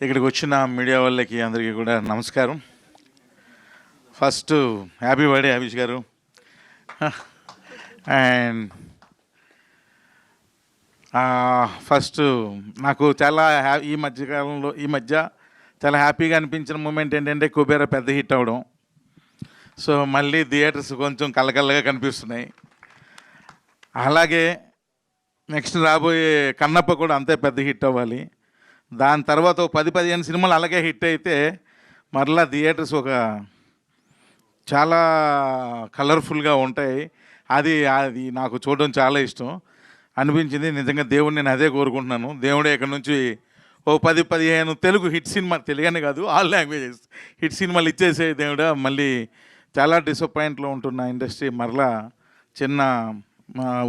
ఇక్కడికి వచ్చిన మీడియా వాళ్ళకి అందరికీ కూడా నమస్కారం. ఫస్ట్ హ్యాపీ బర్త్డే అభిష్ గారు. అండ్ ఫస్ట్ నాకు చాలా ఈ మధ్య చాలా హ్యాపీగా అనిపించిన మూమెంట్ ఏంటంటే కుబేరా పెద్ద హిట్ అవ్వడం. సో మళ్ళీ థియేటర్స్ కొంచెం కలకల్లగా కనిపిస్తున్నాయి. అలాగే నెక్స్ట్ రాబోయే కన్నప్ప కూడా అంతే పెద్ద హిట్ అవ్వాలి. దాని తర్వాత 10-15 సినిమాలు అలాగే హిట్ అయితే మరలా థియేటర్స్ ఒక చాలా కలర్ఫుల్గా ఉంటాయి. అది నాకు చూడడం చాలా ఇష్టం అనిపించింది. నిజంగా దేవుడిని నేను అదే కోరుకుంటున్నాను. దేవుడే ఇక్కడ నుంచి 10-15 తెలుగు హిట్ సినిమా, తెలుగనే కాదు ఆల్ లాంగ్వేజెస్ హిట్ సినిమాలు ఇచ్చేసే దేవుడా. మళ్ళీ చాలా డిసప్పాయింట్లో ఉంటున్న ఇండస్ట్రీ మరలా చిన్న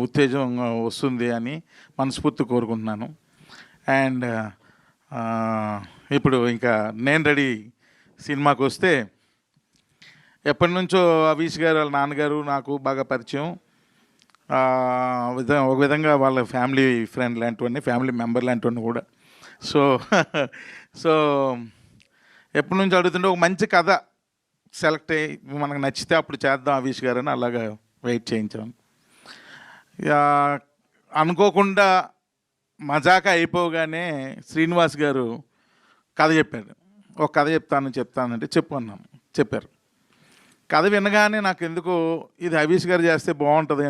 ఉత్తేజం వస్తుంది అని మనస్ఫూర్తి కోరుకుంటున్నాను. అండ్ ఇప్పుడు ఇంకా నేను రెడీ సినిమాకి వస్తే, ఎప్పటి నుంచో అభిష్ గారు వాళ్ళ నాన్నగారు నాకు బాగా పరిచయం. ఒక విధంగా వాళ్ళ ఫ్యామిలీ ఫ్రెండ్ లాంటివన్నీ, ఫ్యామిలీ మెంబర్ లాంటివన్నీ కూడా. సో ఎప్పటి నుంచి అడుగుతుంటే ఒక మంచి కథ సెలెక్ట్ అయ్యి మనకు నచ్చితే అప్పుడు చేద్దాం అభిష్ గారు అని అలాగా వెయిట్ చేయించాను. అనుకోకుండా మజాకా అయిపోగానే శ్రీనివాస్ గారు కథ చెప్పారు. ఒక కథ చెప్తానంటే చెప్పు అన్నాను. చెప్పారు. కథ వినగానే నాకు ఎందుకో ఇది అభిష్ గారు చేస్తే బాగుంటుంది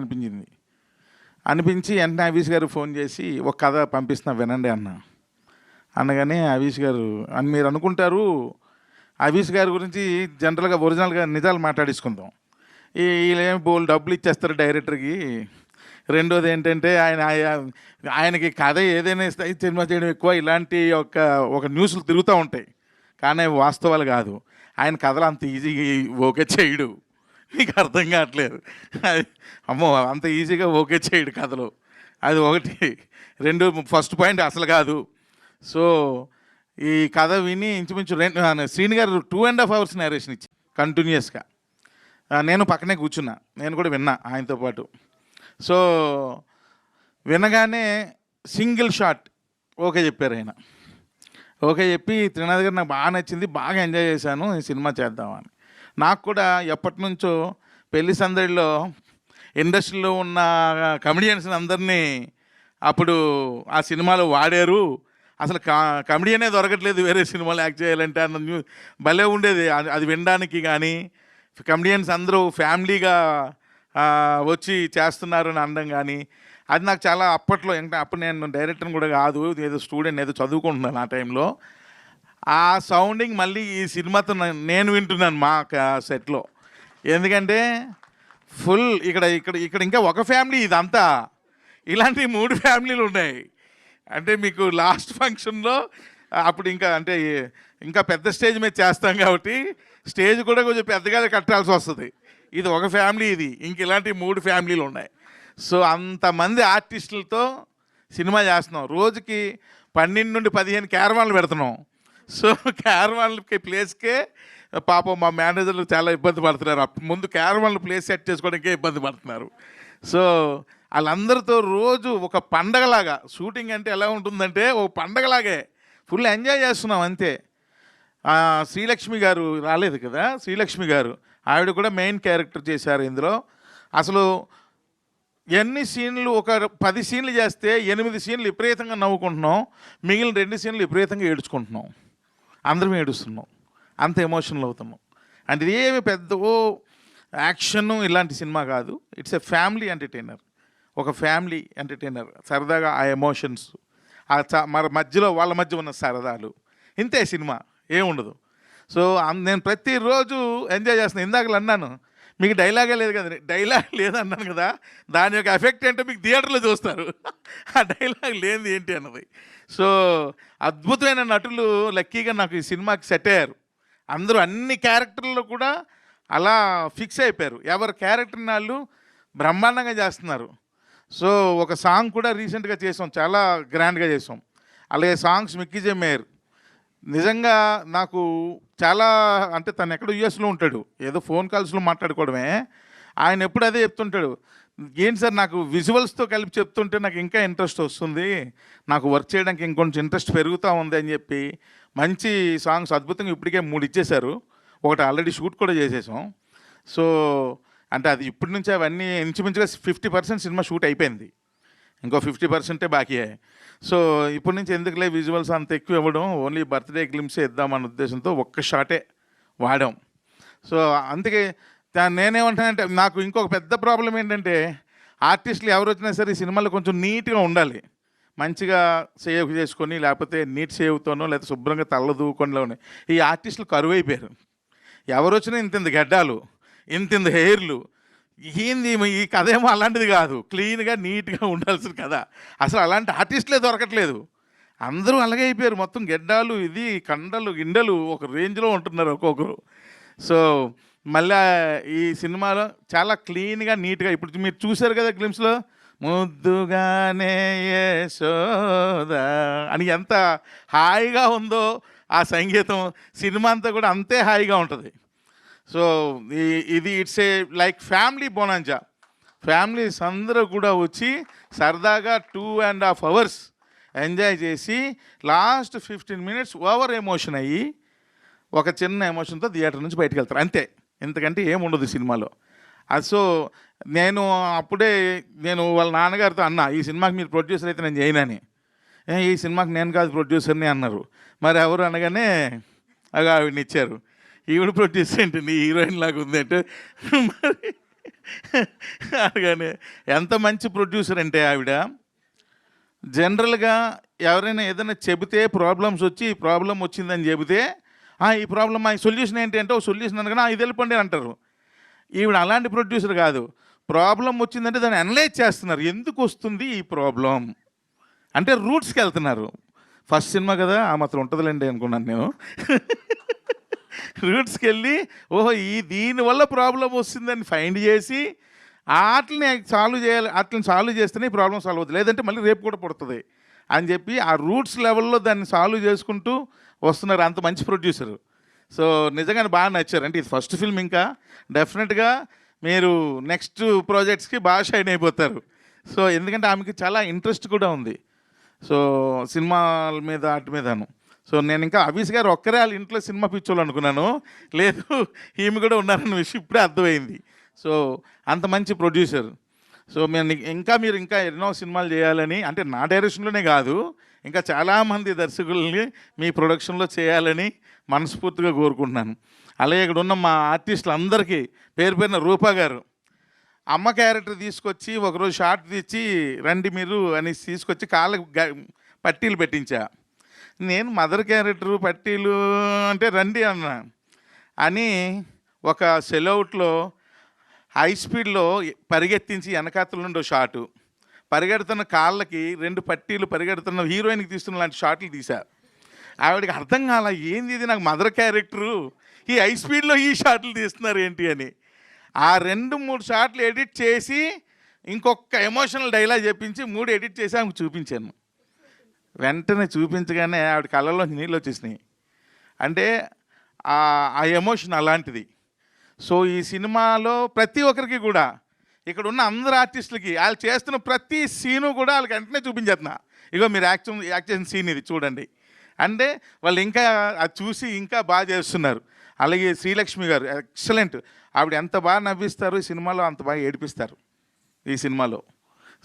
అనిపించి వెంటనే అభిష్ గారు ఫోన్ చేసి ఒక కథ పంపిస్తున్నా వినండి అనగానే అభిష్ గారు అని మీరు అనుకుంటారు, అభిష్ గారి గురించి జనరల్గా ఒరిజినల్గా నిజాలు మాట్లాడేసుకుందాం, వీళ్ళేమి బోల్ డబ్బులు ఇచ్చేస్తారు డైరెక్టర్కి. రెండోది ఏంటంటే ఆయనకి కథ ఏదైనా సినిమా చేయడం ఎక్కువ, ఇలాంటి ఒక న్యూస్లు తిరుగుతూ ఉంటాయి కానీ వాస్తవాలు కాదు. ఆయన కథలు అంత ఈజీగా ఓకే చేయడు, మీకు అర్థం కావట్లేదు. అమ్మో అంత ఈజీగా ఓకే చేయడు కథలు, అది ఒకటి. రెండు, ఫస్ట్ పాయింట్ అసలు కాదు. సో ఈ కథ విని ఇంచుమించు శ్రీని గారు 2.5 hours నేరేషన్ ఇచ్చి కంటిన్యూస్గా నేను పక్కనే కూర్చున్నా, నేను కూడా విన్నా ఆయనతో పాటు. సో వినగానే సింగిల్ షాట్ ఓకే చెప్పారు ఆయన. ఓకే చెప్పి త్రినాథ్ గారు నాకు బాగా నచ్చింది, బాగా ఎంజాయ్ చేశాను, ఈ సినిమా చేద్దామని. నాకు కూడా ఎప్పటి నుంచో పెళ్లి సందడిలో ఇండస్ట్రీలో ఉన్న కమెడియన్స్ అందరినీ అప్పుడు ఆ సినిమాలో వాడారు, అసలు కమెడియనే దొరకట్లేదు వేరే సినిమాలు యాక్ట్ చేయాలంటే అన్న భలే ఉండేది అది వినడానికి. కానీ కమెడియన్స్ అందరూ ఫ్యామిలీగా వచ్చి చేస్తున్నారు అని అనడం కానీ అది నాకు చాలా అప్పట్లో, అప్పుడు నేను డైరెక్టర్ని కూడా కాదు, ఏదో స్టూడెంట్, ఏదో చదువుకుంటున్నాను ఆ టైంలో. ఆ సౌండింగ్ మళ్ళీ ఈ సినిమాతో నేను వింటున్నాను మా సెట్లో. ఎందుకంటే ఫుల్ ఇక్కడ ఇంకా ఒక ఫ్యామిలీ, ఇదంతా ఇలాంటి 3 ఫ్యామిలీలు ఉన్నాయి. అంటే మీకు లాస్ట్ ఫంక్షన్లో అప్పుడు ఇంకా పెద్ద స్టేజ్ మీద చేస్తాం కాబట్టి స్టేజ్ కూడా కొంచెం పెద్దగా కట్టాల్సి వస్తుంది. ఇది ఒక ఫ్యామిలీ, ఇది ఇంక ఇలాంటి 3 ఫ్యామిలీలు ఉన్నాయి. సో అంతమంది ఆర్టిస్టులతో సినిమా చేస్తున్నాం. రోజుకి 12 నుండి 15 క్యారవాన్లు పెడుతున్నాం. సో క్యారవాన్లకి ప్లేస్కే పాపం మా మేనేజర్లు చాలా ఇబ్బంది పడుతున్నారు. ముందు క్యారవాన్లు ప్లేస్ సెట్ చేసుకోవడానికే ఇబ్బంది పడుతున్నారు. సో వాళ్ళందరితో రోజు ఒక పండగలాగా, షూటింగ్ అంటే ఎలా ఉంటుందంటే ఒక పండగలాగే ఫుల్ ఎంజాయ్ చేస్తున్నాం అంతే. శ్రీలక్ష్మి గారు రాలేదు కదా, శ్రీలక్ష్మి గారు ఆవిడ కూడా మెయిన్ క్యారెక్టర్ చేశారు ఇందులో. అసలు ఎన్ని సీన్లు, ఒక 10 సీన్లు చేస్తే 8 సీన్లు విపరీతంగా నవ్వుకుంటున్నాం, మిగిలిన 2 సీన్లు విపరీతంగా ఏడుచుకుంటున్నాం, అందరం ఏడుస్తున్నాం, అంత ఎమోషనల్ అవుతున్నాం. అంటే ఇది ఏమి పెద్ద యాక్షన్ ఇలాంటి సినిమా కాదు, ఇట్స్ ఎ ఫ్యామిలీ ఎంటర్టైనర్. ఒక ఫ్యామిలీ ఎంటర్టైనర్, సరదాగా ఆ ఎమోషన్స్, మరి మధ్యలో వాళ్ళ మధ్య ఉన్న సరదాలు, ఇంతే సినిమా, ఏముండదు. సో నేను ప్రతిరోజు ఎంజాయ్ చేస్తున్నాను. ఇందాకలు అన్నాను మీకు డైలాగే లేదు కదా, డైలాగ్ లేదన్నాను కదా, దాని యొక్క ఎఫెక్ట్ ఏంటో మీకు థియేటర్లో చూస్తారు. ఆ డైలాగ్ లేనిది ఏంటి అన్నది. సో అద్భుతమైన నటులు లక్కీగా నాకు ఈ సినిమాకి సెట్ అయ్యారు. అందరూ అన్ని క్యారెక్టర్లో కూడా అలా ఫిక్స్ అయిపోయారు. ఎవరి క్యారెక్టర్ని వాళ్ళు బ్రహ్మాండంగా చేస్తున్నారు. సో ఒక సాంగ్ కూడా రీసెంట్గా చేసాం, చాలా గ్రాండ్గా చేసాం. అలాగే సాంగ్స్ మిక్కీ జే మేయర్ నిజంగా నాకు చాలా, తను ఎక్కడ యూఎస్లో ఉంటాడు, ఏదో ఫోన్ కాల్స్లో మాట్లాడుకోవడమే. ఆయన ఎప్పుడు అదే చెప్తుంటాడు, ఏంటి సార్ నాకు విజువల్స్తో కలిపి చెప్తుంటే నాకు ఇంకా ఇంట్రెస్ట్ వస్తుంది, నాకు వర్క్ చేయడానికి ఇంకొంచెం ఇంట్రెస్ట్ పెరుగుతూ ఉంది అని చెప్పి మంచి సాంగ్స్ అద్భుతంగా ఇప్పటికే 3 ఇచ్చేశారు. ఒకటి ఆల్రెడీ షూట్ కూడా చేసేసాం. సో అంటే అది ఇప్పటి నుంచి అవన్నీ ఇంచుమించుగా 50% సినిమా షూట్ అయిపోయింది, ఇంకో 50% బాకీ. సో ఇప్పటి నుంచి ఎందుకులే విజువల్స్ అంత ఎక్కువ ఇవ్వడం, ఓన్లీ బర్త్డే గ్లిమ్సే ఇద్దామన్న ఉద్దేశంతో ఒక్క షాటే వాడాం. సో అందుకే నేనేమంటానంటే నాకు ఇంకొక పెద్ద ప్రాబ్లం ఏంటంటే ఆర్టిస్టులు ఎవరు వచ్చినా సరే ఈ సినిమాలో కొంచెం నీట్గా ఉండాలి, మంచిగా సేవ్ చేసుకొని, లేకపోతే నీట్ సేవ్తోనో లేకపోతే శుభ్రంగా తల్ల దూకొనిలోనే. ఈ ఆర్టిస్టులు కరువైపోయారు. ఎవరు వచ్చినా ఇంత గడ్డాలు, ఇంత హెయిర్లు. ఏంది ఈ కథ ఏమో అలాంటిది కాదు, క్లీన్గా నీట్గా ఉండాల్సిన కథ. అసలు అలాంటి ఆర్టిస్టులే దొరకట్లేదు, అందరూ అలాగే అయిపోయారు. మొత్తం గెడ్డాలు, ఇది కండలు గిండలు ఒక రేంజ్లో ఉంటున్నారు ఒక్కొక్కరు. సో మళ్ళీ ఈ సినిమాలో చాలా క్లీన్గా నీట్గా, ఇప్పుడు మీరు చూశారు కదా గ్లిమ్స్లో, ముద్దుగానే యశోద అని ఎంత హాయిగా ఉందో ఆ సంగీతం. సినిమా అంతా కూడా అంతే హాయిగా ఉంటుంది. సో ఇది it's a like family bonanza. Families అందరూ కూడా వచ్చి సరదాగా 2.5 hours ఎంజాయ్ చేసి లాస్ట్ 15 minutes ఓవర్ ఎమోషన్ అయ్యి ఒక చిన్న ఎమోషన్తో థియేటర్ నుంచి బయటకు వెళ్తారు, అంతే. ఎందుకంటే ఏముండదు సినిమాలో. సో నేను అప్పుడే వాళ్ళ నాన్నగారితో అన్నా, ఈ సినిమాకి మీరు ప్రొడ్యూసర్ అయితే నేను చేయనని. ఈ సినిమాకి నేను కాదు ప్రొడ్యూసర్ని అన్నారు. మరి ఎవరు అనగానే ఆవిడని ఇచ్చారు. ఈవిడ ప్రొడ్యూసర్ ఏంటండి, హీరోయిన్ లాగా ఉంది అంటే మరి అనగానే ఎంత మంచి ప్రొడ్యూసర్ అంటే ఆవిడ. జనరల్గా ఎవరైనా ఏదైనా చెబితే ప్రాబ్లమ్స్ వచ్చి ఈ ప్రాబ్లం వచ్చిందని చెబితే ఈ ప్రాబ్లమ్ ఈ సొల్యూషన్ ఏంటి అంటే, ఒక సొల్యూషన్ అనగానే ఇది వెళ్ళిపోండి అంటారు. ఈవిడ అలాంటి ప్రొడ్యూసర్ కాదు. ప్రాబ్లం వచ్చిందంటే దాన్ని అనలైజ్ చేస్తున్నారు, ఎందుకు వస్తుంది ఈ ప్రాబ్లం అంటే రూట్స్కి వెళ్తున్నారు. ఫస్ట్ సినిమా కదా ఆ మాత్రం ఉంటుందిలేండి అనుకున్నాను నేను. రూట్స్కి వెళ్ళి ఓహో దీనివల్ల ప్రాబ్లం వస్తుందని ఫైండ్ చేసి వాటిని సాల్వ్ చేయాలి, వాటిని సాల్వ్ చేస్తేనే ఈ ప్రాబ్లం సాల్వ్ అవుతుంది, లేదంటే మళ్ళీ రేపు కూడా పుడుతుంది అని చెప్పి ఆ రూట్స్ లెవెల్లో దాన్ని సాల్వ్ చేసుకుంటూ వస్తున్నారు. అంత మంచి ప్రొడ్యూసరు. సో నిజంగానే బాగా నచ్చారు. అంటే ఇది ఫస్ట్ ఫిల్మ్, ఇంకా డెఫినెట్గా మీరు నెక్స్ట్ ప్రాజెక్ట్స్కి బాగా షైన్ అయిపోతారు. సో ఎందుకంటే ఆమెకి చాలా ఇంట్రెస్ట్ కూడా ఉంది సో సినిమాల మీద వాటి మీదను. సో నేను ఇంకా అభీష్ గారు ఒక్కరే వాళ్ళ ఇంట్లో సినిమా పిచ్చోళ్ళు అనుకున్నాను, లేదు ఈమె కూడా ఉన్నారన్న విషయం ఇప్పుడే అర్థమైంది. సో అంత మంచి ప్రొడ్యూసర్. సో మీరు ఇంకా ఎన్నో సినిమాలు చేయాలని, అంటే నా డైరెక్షన్లోనే కాదు ఇంకా చాలామంది దర్శకుల్ని మీ ప్రొడక్షన్లో చేయాలని మనస్ఫూర్తిగా కోరుకుంటున్నాను. అలాగే ఇక్కడ ఉన్న మా ఆర్టిస్టులు అందరికీ పేరు పేరున రూపా గారు అమ్మ క్యారెక్టర్ తీసుకొచ్చి ఒకరోజు షార్ట్ తెచ్చి రండి మీరు అని తీసుకొచ్చి కాళ్ళకు పట్టీలు పెట్టించా. నేను మదర్ క్యారెక్టరు పట్టీలు అంటే రండి అన్నా అని ఒక సెలౌట్లో హై స్పీడ్లో పరిగెత్తించి వెనకాతల నుండి షాటు, పరిగెడుతున్న కాళ్ళకి 2 పట్టీలు పరిగెడుతున్న హీరోయిన్కి తీస్తున్న లాంటి షాట్లు తీశా. ఆవిడకి అర్థం కాల, ఏంది ఇది నాకు మదర్ క్యారెక్టరు, ఈ హై స్పీడ్లో ఈ షాట్లు తీస్తున్నారు ఏంటి అని. ఆ 2-3 షాట్లు ఎడిట్ చేసి ఇంకొక ఎమోషనల్ డైలాగ్ చెప్పించి 3 ఎడిట్ చేసి ఆమెకు చూపించాను. వెంటనే చూపించగానే ఆవిడ కళ్ళలో నీళ్ళు వచ్చేసినాయి. అంటే ఆ ఎమోషన్ అలాంటిది. సో ఈ సినిమాలో ప్రతి ఒక్కరికి కూడా, ఇక్కడ ఉన్న అందరు ఆర్టిస్టులకి వాళ్ళు చేస్తున్న ప్రతి సీను కూడా వాళ్ళకి వెంటనే చూపించేస్తున్నా, ఇగో మీరు యాక్ట్ చేసిన సీన్ ఇది చూడండి అంటే వాళ్ళు ఇంకా అది చూసి ఇంకా బాగా చేస్తున్నారు. అలాగే శ్రీలక్ష్మి గారు ఎక్సలెంట్, ఆవిడ ఎంత బాగా నవ్విస్తారు ఈ సినిమాలో, అంత బాగా ఏడిపిస్తారు ఈ సినిమాలో.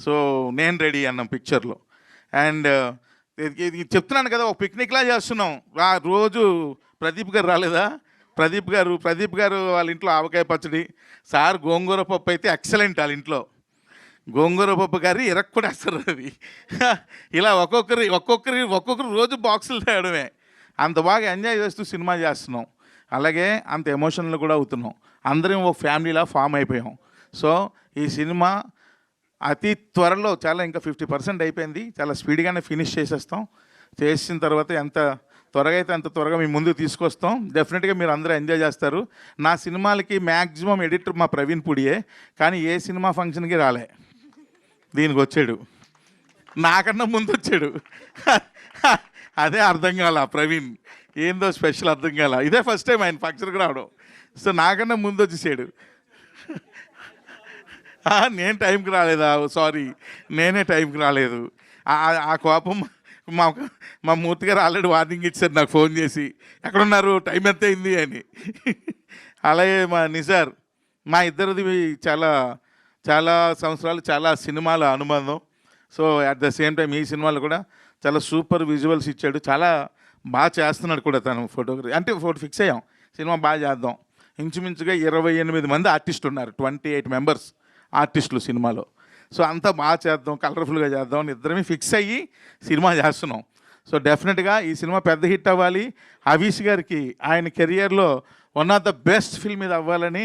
సో నేను రెడీ అన్నాం పిక్చర్లో. అండ్ చెప్తున్నాను కదా, ఒక పిక్నిక్లా చేస్తున్నాం. రోజు ప్రదీప్ గారు రాలేదా, ప్రదీప్ గారు వాళ్ళ ఇంట్లో ఆవకాయ పచ్చడి, సార్ గోంగూర పప్పు అయితే ఎక్సలెంట్, వాళ్ళ ఇంట్లో గోంగూర పప్పు గారి ఇరక్కుడేస్తారు అది. ఇలా ఒక్కొక్కరు రోజు బాక్సులు తేయడమే. అంత బాగా ఎంజాయ్ చేస్తూ సినిమా చేస్తున్నాం, అలాగే అంత ఎమోషనల్ కూడా అవుతున్నాం. అందరం ఒక ఫ్యామిలీలా ఫామ్ అయిపోయాం. సో ఈ సినిమా అతి త్వరలో, చాలా ఇంకా 50% అయిపోయింది, చాలా స్పీడ్గానే ఫినిష్ చేసేస్తాం. చేసిన తర్వాత ఎంత త్వరగా అయితే అంత త్వరగా మీ ముందుకు తీసుకొస్తాం. డెఫినెట్గా మీరు అందరూ ఎంజాయ్ చేస్తారు. నా సినిమాలకి మ్యాక్సిమం ఎడిటర్ మా ప్రవీణ్ పుడియే, కానీ ఏ సినిమా ఫంక్షన్కి రాలే, దీనికి వచ్చాడు, నాకన్నా ముందు వచ్చాడు. అదే అర్థం కాల ప్రవీణ్, ఏందో స్పెషల్ అర్థం కాల. ఇదే ఫస్ట్ టైం ఆయన ఫంక్షన్కి రావడం. సో నాకన్నా ముందు వచ్చేసాడు. నేను టైంకి రాలేదా? సారీ, నేనే టైంకి రాలేదు. ఆ కోపం మా మా మూర్తి గారు ఆల్రెడీ వార్నింగ్ ఇచ్చారు నాకు ఫోన్ చేసి, ఎక్కడున్నారు, టైం ఎంత అయింది అని. అలాగే మా నిజార్, మా ఇద్దరిది చాలా చాలా సంవత్సరాలు, చాలా సినిమాల అనుబంధం. So at the same time ఈ సినిమాలో కూడా చాలా సూపర్ విజువల్స్ ఇచ్చాడు, చాలా బాగా చేస్తున్నాడు కూడా తను ఫోటోగ్రఫీ. అంటే ఫిక్స్ అయ్యాం సినిమా బాగా చేద్దాం. ఇంచుమించుగా 28 మంది ఆర్టిస్టులు ఉన్నారు, 28 మెంబర్స్ ఆర్టిస్టులు సినిమాలో. సో అంతా బాగా చేద్దాం, కలర్ఫుల్గా చేద్దాం అని ఇద్దరమే ఫిక్స్ అయ్యి సినిమా చేస్తున్నాం. సో డెఫినెట్గా ఈ సినిమా పెద్ద హిట్ అవ్వాలి, హవీష్ గారికి ఆయన కెరియర్లో one of the best film ఇది అవ్వాలని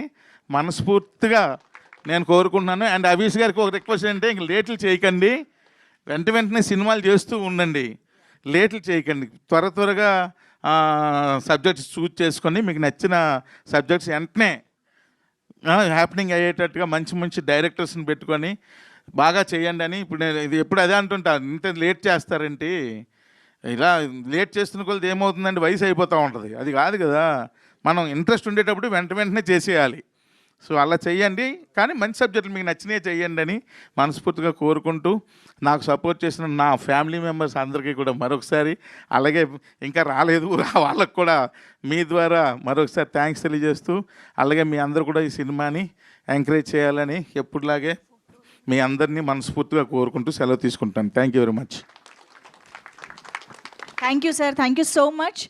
మనస్ఫూర్తిగా నేను కోరుకుంటున్నాను. అండ్ హవీష్ గారికి ఒక రిక్వెస్ట్ అంటే, ఇంక లేట్లు చేయకండి, వెంటనే సినిమాలు చేస్తూ ఉండండి, లేట్లు చేయకండి. త్వరగా సబ్జెక్ట్స్ చూజ్ చేసుకొని మీకు నచ్చిన సబ్జెక్ట్స్ వెంటనే హ్యాపెనింగ్ అయ్యేటట్టుగా మంచి మంచి డైరెక్టర్స్ని పెట్టుకొని బాగా చేయండి అని. ఇప్పుడు నేను ఇది ఎప్పుడు అదే అంటుంటాను, ఇంత లేట్ చేస్తారేంటి, ఇలా లేట్ చేస్తున్న కొలది ఏమవుతుందంటే వయసు అయిపోతూ ఉంటుంది. అది కాదు కదా, మనం ఇంట్రెస్ట్ ఉండేటప్పుడు వెంటనే చేసేయాలి. సో అలా చెయ్యండి, కానీ మంచి సబ్జెక్టులు మీకు నచ్చినవి చెయ్యండి అని మనస్ఫూర్తిగా కోరుకుంటూ, నాకు సపోర్ట్ చేసిన నా ఫ్యామిలీ మెంబర్స్ అందరికీ కూడా మరొకసారి, అలాగే ఇంకా రాలేదు వాళ్ళకు కూడా మీ ద్వారా మరొకసారి థ్యాంక్స్ తెలియజేస్తూ, అలాగే మీ అందరూ కూడా ఈ సినిమాని ఎంకరేజ్ చేయాలని ఎప్పుడులాగే మీ అందరినీ మనస్ఫూర్తిగా కోరుకుంటూ సెలవు తీసుకుంటాను. Thank you very much. Thank you sir, thank you so much.